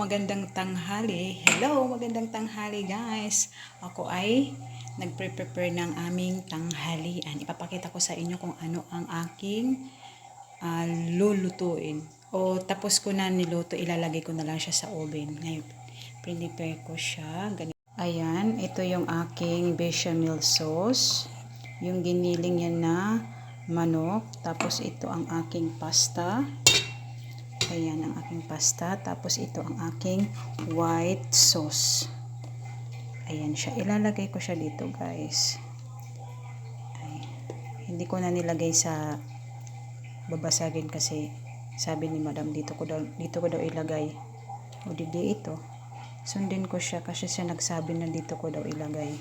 magandang tanghali. Hello, magandang tanghali guys. Ako ay nagpre-prepare ng aming tanghalian. Ipapakita ko sa inyo kung ano ang aking lulutuin. O tapos ko na niluto, ilalagay ko na lang siya sa oven. Ngayon, prepare ko siya. Ganito. Ayan, ito yung aking bechamel sauce. Yung giniling yan na manok. Tapos ito ang aking pasta. Ayan ang aking pasta. Tapos ito ang aking white sauce. Ayan siya. Ilalagay ko siya dito guys. Ay, hindi ko na nilagay sa babasagin kasi sabi ni madam dito ko daw ilagay. O di ito. Sundin ko siya kasi siya nagsabi na dito ko daw ilagay.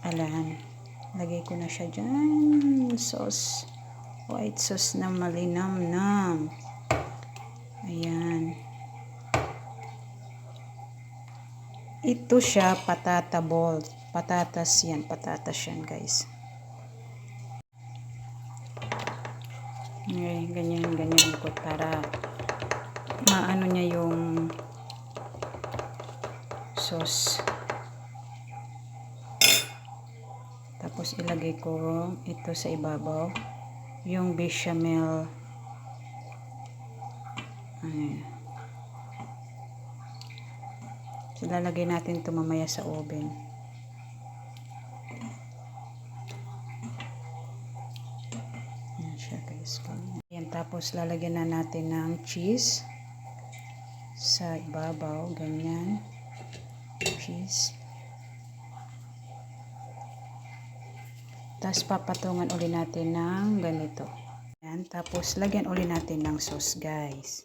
Alam. Lagay ko na siya dyan. Sauce. White sauce na malinam-nam. Ayan. Ito siya patata ball. Patatas yan. Patatas yan guys. Okay, ganyan ko para maano niya yung sauce. Tapos ilagay ko ito sa ibabaw. Yung bechamel. Ayan. So, lalagay natin ito mamaya sa oven. Ayan siya guys. Ayan, tapos lalagyan na natin ng cheese sa ibabaw. Ganyan. Cheese. Tapos papatungan uli natin ng ganito. Ayan, tapos lagyan uli natin ng sauce guys.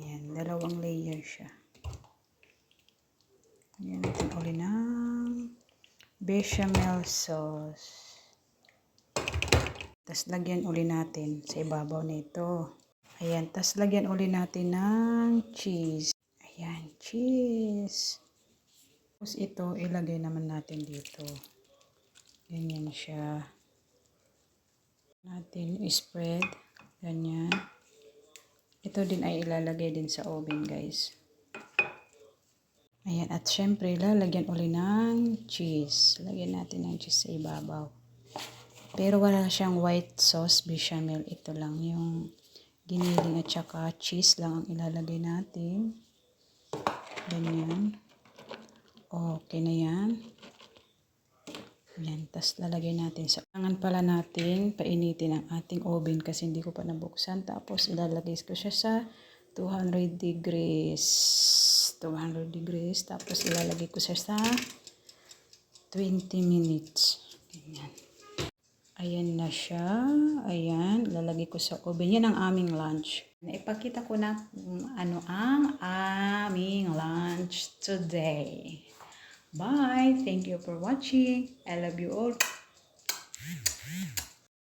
Ayan, dalawang layer siya. Lagyan natin uli ng bechamel sauce. Tapos lagyan uli natin sa ibabaw nito. Ayan, tapos lagyan uli natin ng cheese. Ayan, cheese. Tapos ito, ilagay naman natin dito. Ganyan siya. Natin spread. Ganyan. Ito din ay ilalagay din sa oven guys. Ayan, at syempre lalagyan uli ng cheese. Lagyan natin ng cheese sa ibabaw. Pero wala siyang white sauce bechamel. Ito lang yung giniling at saka cheese lang ang ilalagay natin. Ganyan. Okay na yan. Ayan, tas lalagay natin sa kailangan pala natin painitin ang ating oven kasi hindi ko pa nabuksan. Tapos ilalagay ko siya sa 200 degrees. 200 degrees. Tapos ilalagay ko siya sa 20 minutes. Ganyan. Ayan na siya. Ayan. Ilalagay ko sa oven. Yan ang aming lunch. Naipakita ko na ano ang aming lunch today. Bye. Thank you for watching. I love you all.